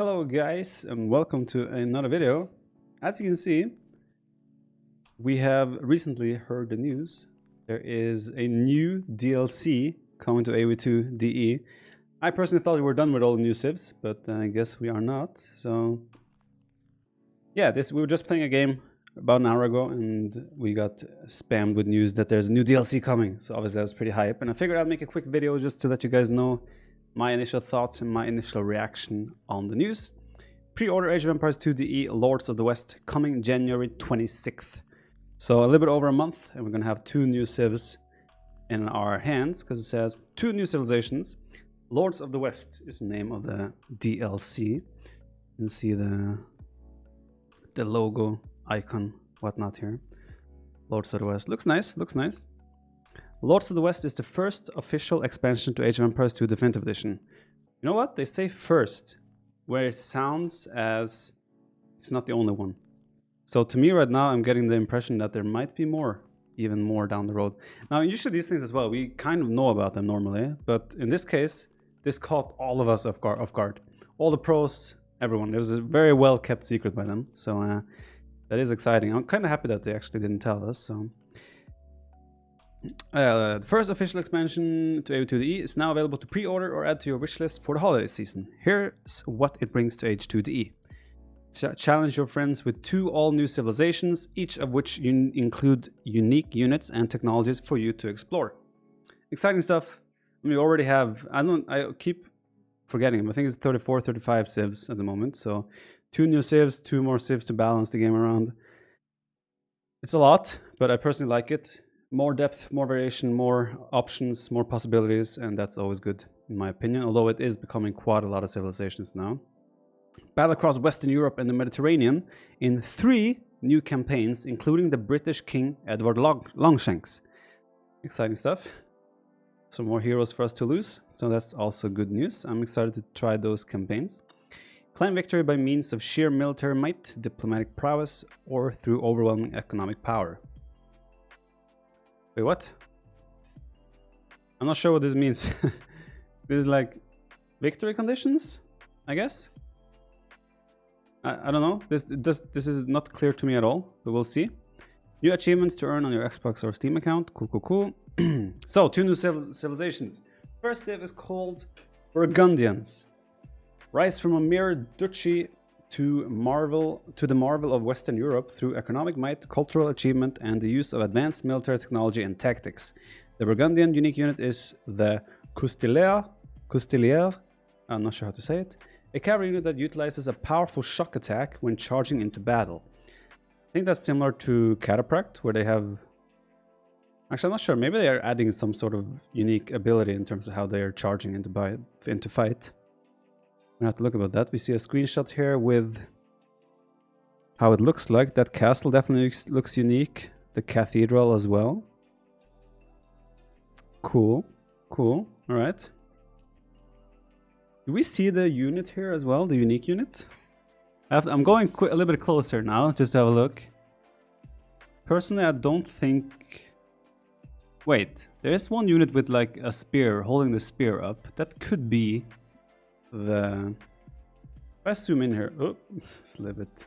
Hello guys and welcome to another video. As you can see, we have recently heard the news. There is a new DLC coming to AOE2 DE. I personally thought we were done with all the new civs, but I guess we are not. So yeah, we were just playing a game about an hour ago and we got spammed with news that there's a new DLC coming. So obviously I was pretty hype and I figured I'd make a quick video just to let you guys know my initial thoughts and my initial reaction on the news. Pre-order Age of Empires 2 DE Lords of the West coming January 26th. So a little bit over a month and we're going to have two new civs in our hands because it says two new civilizations. Lords of the West is the name of the DLC. You can see the logo, icon, whatnot here. Lords of the West. Looks nice, looks nice. Lords of the West is the first official expansion to Age of Empires 2 Definitive Edition. You know what? They say first, where it sounds as it's not the only one. So to me right now, I'm getting the impression that there might be more, even more down the road. Now, usually these things as well, we kind of know about them normally, but in this case, this caught all of us off guard. All the pros, everyone. It was a very well kept secret by them, so that is exciting. I'm kind of happy that they actually didn't tell us. So. The first official expansion to AO2DE is now available to pre-order or add to your wishlist for the holiday season. Here's what it brings to H2DE. Challenge your friends with two all-new civilizations, each of which include unique units and technologies for you to explore. Exciting stuff. We already have, I keep forgetting, I think it's 34, 35 civs at the moment. So two new civs, two more civs to balance the game around. It's a lot, but I personally like it. More depth, more variation, more options, more possibilities, and that's always good in my opinion, although it is becoming quite a lot of civilizations now. Battle across Western Europe and the Mediterranean in 3 new campaigns, including the British King Edward Longshanks. Exciting stuff. Some more heroes for us to lose, so that's also good news. I'm excited to try those campaigns. Claim victory by means of sheer military might, diplomatic prowess, or through overwhelming economic power. Wait, what? I'm not sure what this means. This is like victory conditions, I guess? I don't know. This is not clear to me at all, but we'll see. New achievements to earn on your Xbox or Steam account. Cool. So, two new civilizations. First civ is called Burgundians. Rise from a mere duchy to the marvel of Western Europe through economic might, cultural achievement, and the use of advanced military technology and tactics. The Burgundian unique unit is the Custilier, I'm not sure how to say it, a cavalry unit that utilizes a powerful shock attack when charging into battle. I think that's similar to Catapract, where they have... Actually, I'm not sure, maybe they are adding some sort of unique ability in terms of how they are charging into fight. I have to look about that. We see a screenshot here with how it looks like. That castle definitely looks unique. The cathedral as well. Cool. Alright. Do we see the unit here as well? The unique unit? I'm going a little bit closer now, just to have a look. Personally, I don't think... Wait, there is one unit with like a spear, holding the spear up. That could be... If I zoom in here, it's a little bit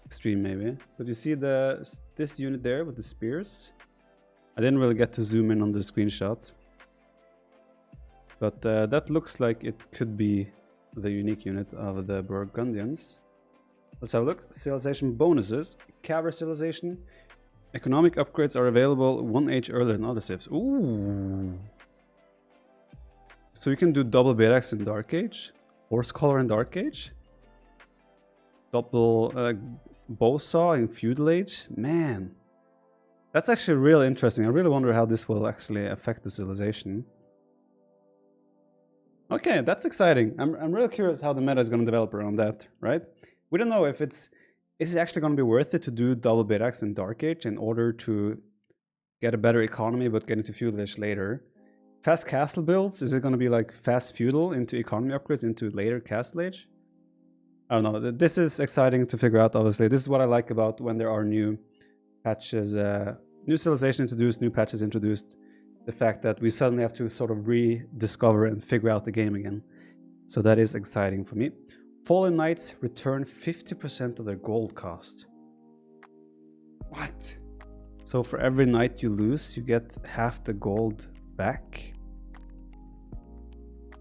extreme maybe, but you see this unit there with the spears. I didn't really get to zoom in on the screenshot, but that looks like it could be the unique unit of the Burgundians. Let's have a look. Civilization bonuses. Cavalry civilization. Economic upgrades are available 1 age earlier than other civs. Ooh. So you can do double Bearax in Dark Age, Horse Collar in Dark Age, double Bowsaw in Feudal Age. Man, that's actually really interesting. I really wonder how this will actually affect the civilization. Okay, that's exciting. I'm really curious how the meta is going to develop around that, right? We don't know if is it actually going to be worth it to do double Bearax in Dark Age in order to get a better economy but get into Feudal Age later. Fast castle builds, is it going to be like fast feudal into economy upgrades into later castle age? I don't know. This is exciting to figure out, obviously. This is what I like about when there are new patches, new civilization introduced, new patches introduced. The fact that we suddenly have to sort of rediscover and figure out the game again. So that is exciting for me. Fallen Knights return 50% of their gold cost. What? So for every knight you lose, you get half the gold back?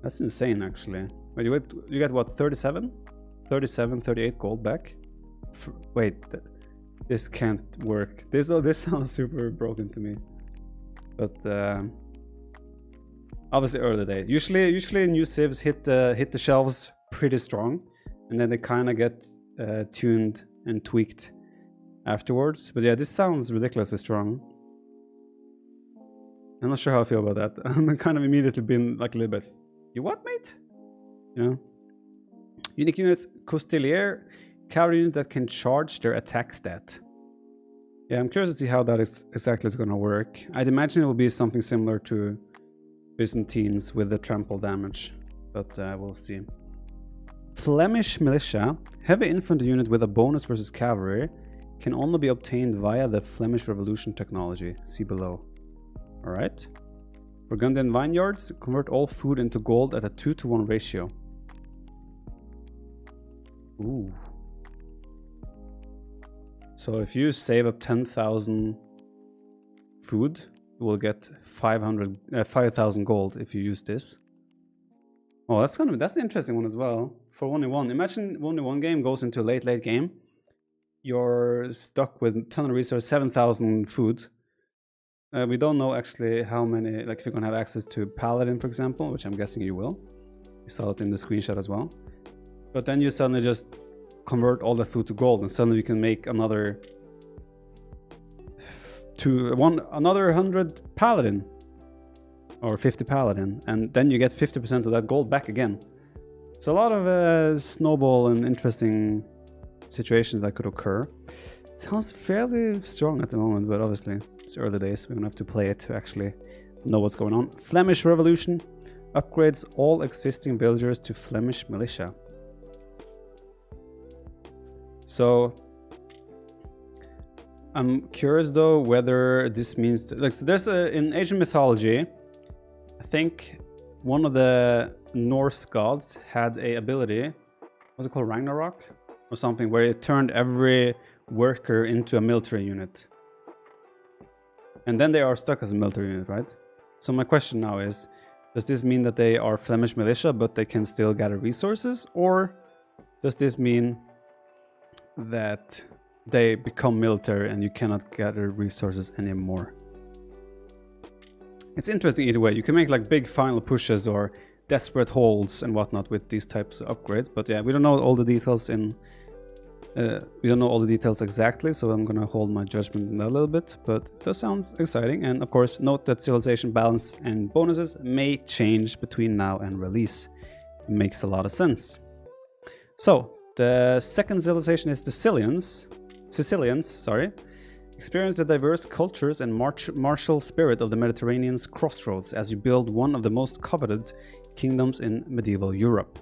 That's insane, actually. Wait, you get what, 37? 37, 38 gold back? Wait, this can't work. This sounds super broken to me. But obviously early day. Usually new civs hit the shelves pretty strong, and then they kind of get tuned and tweaked afterwards. But yeah, this sounds ridiculously strong. I'm not sure how I feel about that. I'm kind of immediately been like a little bit, you what, mate? You know? Unique units, Costelier, cavalry unit that can charge their attack stat. Yeah, I'm curious to see how that exactly is going to work. I'd imagine it will be something similar to Byzantines with the trample damage, but we'll see. Flemish Militia, heavy infantry unit with a bonus versus cavalry, can only be obtained via the Flemish Revolution technology. See below. Alright. Burgundian vineyards, convert all food into gold at a 2-to-1 ratio. Ooh. So if you save up 10,000 food, you will get 5,000 gold if you use this. Oh, that's an interesting one as well. For 1v1, imagine 1v1 game goes into a late game. You're stuck with a ton of resources, 7,000 food. We don't know actually how many, like if you're gonna have access to Paladin, for example, which I'm guessing you will. You saw it in the screenshot as well. But then you suddenly just convert all that food to gold, and suddenly you can make another 100 Paladin or 50 Paladin, and then you get 50% of that gold back again. It's a lot of snowball and interesting situations that could occur. It sounds fairly strong at the moment, but obviously it's early days. We're gonna have to play it to actually know what's going on. Flemish Revolution upgrades all existing villagers to Flemish Militia. So I'm curious though whether this means like, so there's in Asian mythology, I think one of the Norse gods had a ability, what's it called, Ragnarok or something, where it turned every worker into a military unit, and then they are stuck as a military unit, right? So my question now is, does this mean that they are Flemish militia but they can still gather resources, or does this mean that they become military and you cannot gather resources anymore? It's interesting either way. You can make like big final pushes or desperate holds and whatnot with these types of upgrades, but yeah, we don't know all the details exactly, so I'm gonna hold my judgment in that a little bit, but it does sound exciting. And of course, note that civilization balance and bonuses may change between now and release. It makes a lot of sense. So the second civilization is the Sicilians, experience the diverse cultures and martial spirit of the Mediterranean's crossroads as you build one of the most coveted kingdoms in medieval Europe.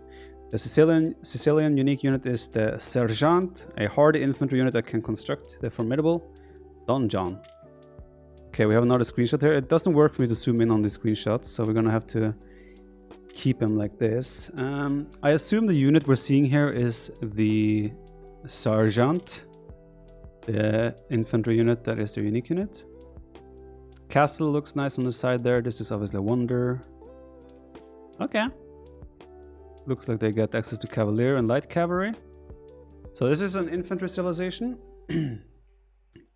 The Sicilian unique unit is the Sergeant, a hardy infantry unit that can construct the formidable donjon. Okay, we have another screenshot here. It doesn't work for me to zoom in on these screenshots, so we're gonna have to keep them like this. I assume the unit we're seeing here is the Sergeant, the infantry unit that is the unique unit. Castle looks nice on the side there. This is obviously a wonder. Okay. Looks like they get access to Cavalier and Light Cavalry. So this is an infantry civilization.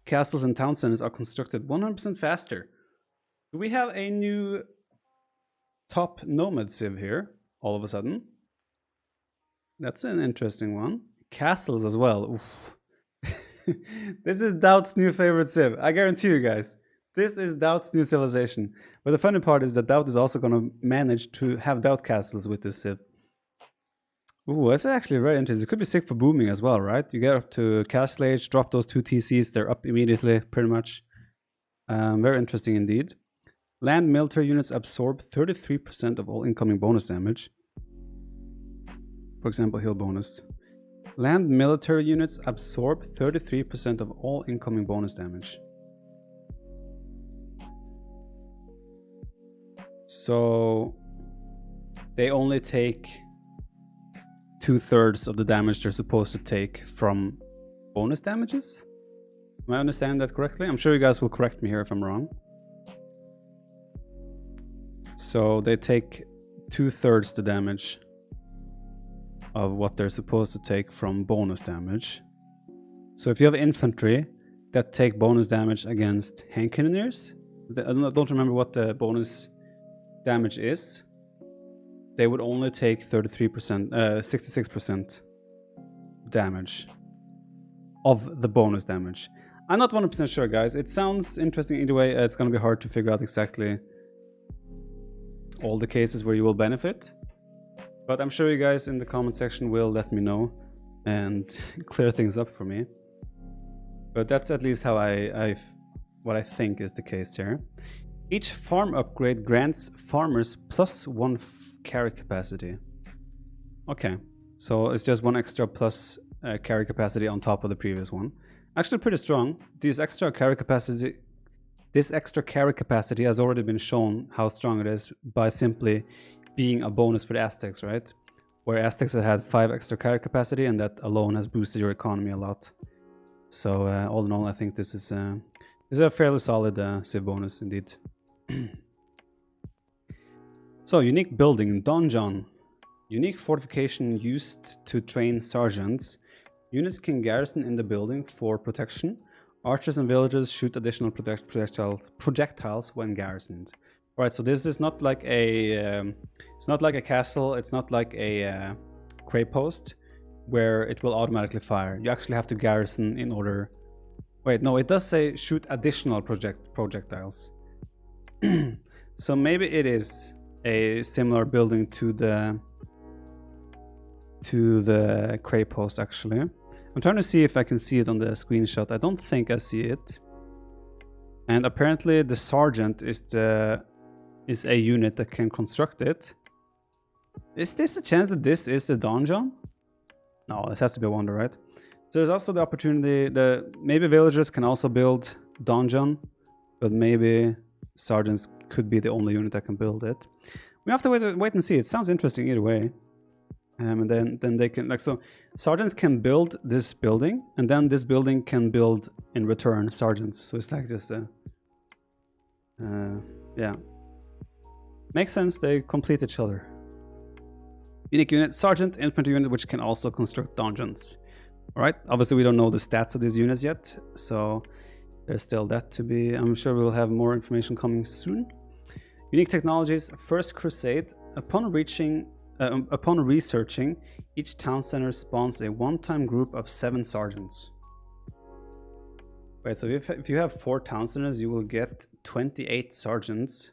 Castles and town centers are constructed 100% faster. Do we have a new top nomad civ here all of a sudden? That's an interesting one. Castles as well. Oof. This is Doubt's new favorite civ. I guarantee you guys. This is Doubt's new civilization. But the funny part is that Doubt is also going to manage to have Doubt castles with this civ. Ooh, that's actually very interesting. It could be sick for booming as well, right? You get up to castle age, drop those 2 TCs, they're up immediately, pretty much. Very interesting indeed. Land military units absorb 33% of all incoming bonus damage. For example, heal bonus. Land military units absorb 33% of all incoming bonus damage. So they only take 2/3 of the damage they're supposed to take from bonus damages. Am I understanding that correctly? I'm sure you guys will correct me here if I'm wrong. So they take 2/3 the damage of what they're supposed to take from bonus damage. So if you have infantry that take bonus damage against hand cannoneers, I don't remember what the bonus damage is, they would only take 33%, 66% damage of the bonus damage. I'm not 100% sure, guys. It sounds interesting either way. It's going to be hard to figure out exactly all the cases where you will benefit. But I'm sure you guys in the comment section will let me know and clear things up for me. But that's at least how what I think is the case here. Each farm upgrade grants farmers +1 carry capacity. Okay, so it's just 1 extra plus carry capacity on top of the previous one. Actually pretty strong. This extra carry capacity has already been shown how strong it is by simply being a bonus for the Aztecs, right? Where Aztecs had 5 extra carry capacity, and that alone has boosted your economy a lot. So all in all, I think this is a fairly solid civ bonus indeed. So, unique building, donjon. Unique fortification used to train sergeants. Units can garrison in the building for protection. Archers and villagers shoot additional projectiles when garrisoned. Right, so this is not like a it's not like a castle, it's not like a cray post where it will automatically fire. You actually have to garrison in order. Wait, no, it does say shoot additional projectiles. So maybe it is a similar building to the cray post actually. I'm trying to see if I can see it on the screenshot. I don't think I see it. And apparently the sergeant is a unit that can construct it. Is this a chance that this is a donjon? No, this has to be a wonder, right? So there's also the opportunity that maybe villagers can also build donjon, but maybe sergeants could be the only unit that can build it. We have to wait and see. It sounds interesting either way. And then they can, like, so sergeants can build this building, and then this building can build in return sergeants. So it's like just a yeah, makes sense. They complete each other. Unique unit, sergeant, infantry unit, which can also construct donjons. All right, obviously we don't know the stats of these units yet, so there's still that to be. I'm sure we'll have more information coming soon. Unique technologies, First Crusade. Upon researching, each town center spawns a one-time group of 7 sergeants. Wait, so if you have 4 town centers, you will get 28 sergeants.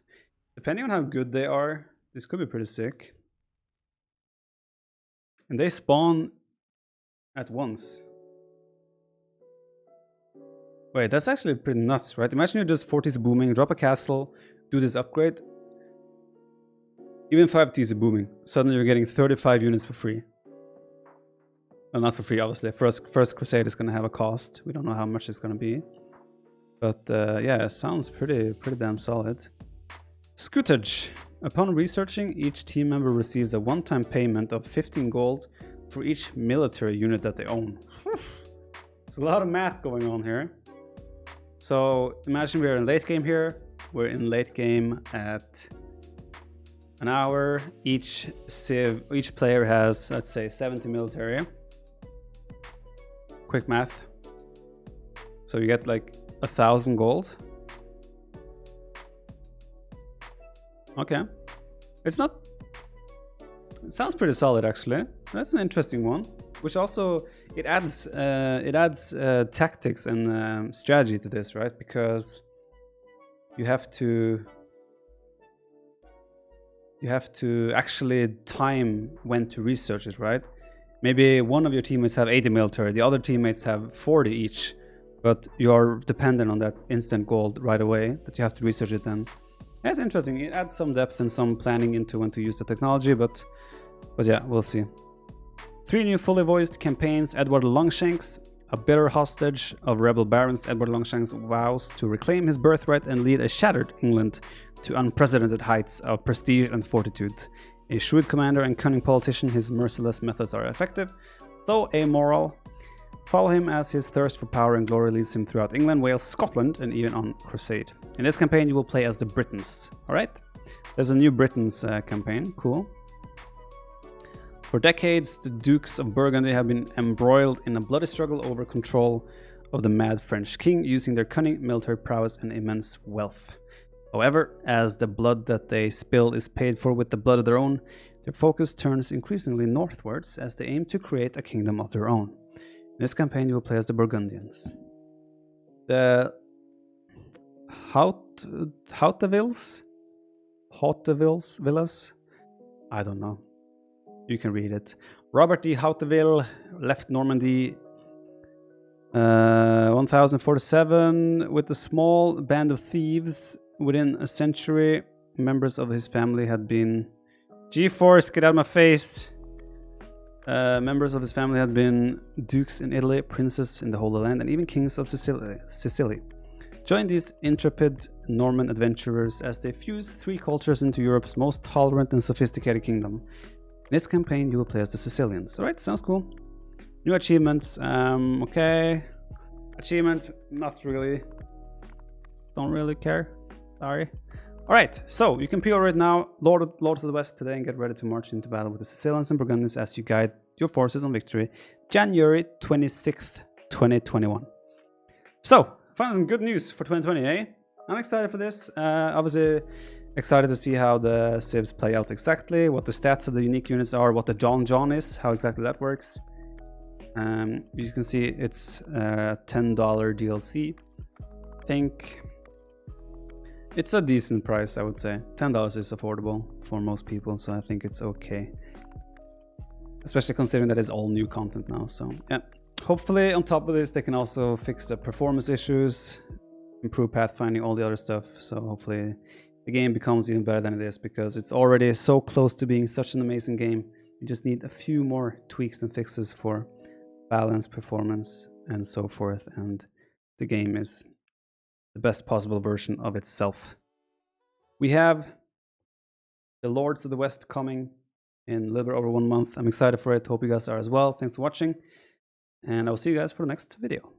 Depending on how good they are, this could be pretty sick. And they spawn at once. Wait, that's actually pretty nuts, right? Imagine you're just 40s booming, drop a castle, do this upgrade. Even 5Ts are booming. Suddenly you're getting 35 units for free. Well, not for free, obviously. First Crusade is going to have a cost. We don't know how much it's going to be. But yeah, it sounds pretty damn solid. Scutage. Upon researching, each team member receives a one-time payment of 15 gold for each military unit that they own. It's a lot of math going on here. So imagine we're in late game here. We're in late game at an hour. Each player has, let's say, 70 military. Quick math. So you get like 1,000 gold. Okay. It sounds pretty solid actually. That's an interesting one. Which also it adds tactics and strategy to this, right? Because you have to actually time when to research it, right? Maybe one of your teammates have 80 military, the other teammates have 40 each, but you're dependent on that instant gold right away that you have to research it then. That's interesting. It adds some depth and some planning into when to use the technology, but yeah, we'll see. 3 new fully voiced campaigns. Edward Longshanks, a bitter hostage of rebel barons. Edward Longshanks vows to reclaim his birthright and lead a shattered England to unprecedented heights of prestige and fortitude. A shrewd commander and cunning politician, his merciless methods are effective, though amoral. Follow him as his thirst for power and glory leads him throughout England, Wales, Scotland, and even on crusade. In this campaign, you will play as the Britons. Alright? There's a new Britons campaign. Cool. For decades, the Dukes of Burgundy have been embroiled in a bloody struggle over control of the mad French king, using their cunning, military prowess, and immense wealth. However, as the blood that they spill is paid for with the blood of their own, their focus turns increasingly northwards as they aim to create a kingdom of their own. In this campaign, you will play as the Burgundians. The Hautevilles? Villas? I don't know. You can read it. Robert de Hauteville left Normandy 1047 with a small band of thieves. Within a century, members of his family had been... G-Force, get out of my face! Members of his family had been dukes in Italy, princes in the Holy Land, and even kings of Sicily. Join these intrepid Norman adventurers as they fuse three cultures into Europe's most tolerant and sophisticated kingdom. In this campaign, you will play as the Sicilians. Alright, sounds cool. New achievements. Okay. Achievements, not really. Don't really care. Sorry. Alright, so you can pre-order it now, Lords of the West today, and get ready to march into battle with the Sicilians and Burgundians as you guide your forces on victory, January 26th, 2021. So, finally some good news for 2020, eh? I'm excited for this. Obviously, excited to see how the civs play out exactly, what the stats of the unique units are, what the John is, how exactly that works. You can see it's a $10 DLC. I think it's a decent price, I would say. $10 is affordable for most people, so I think it's okay. Especially considering that it's all new content now, so yeah. Hopefully, on top of this, they can also fix the performance issues, improve pathfinding, all the other stuff. So hopefully the game becomes even better than it is, because it's already so close to being such an amazing game. You just need a few more tweaks and fixes for balance, performance, and so forth, and the game is the best possible version of itself. We have the Lords of the West coming in a little bit over 1 month. I'm excited for it. Hope you guys are as well. Thanks for watching, and I will see you guys for the next video.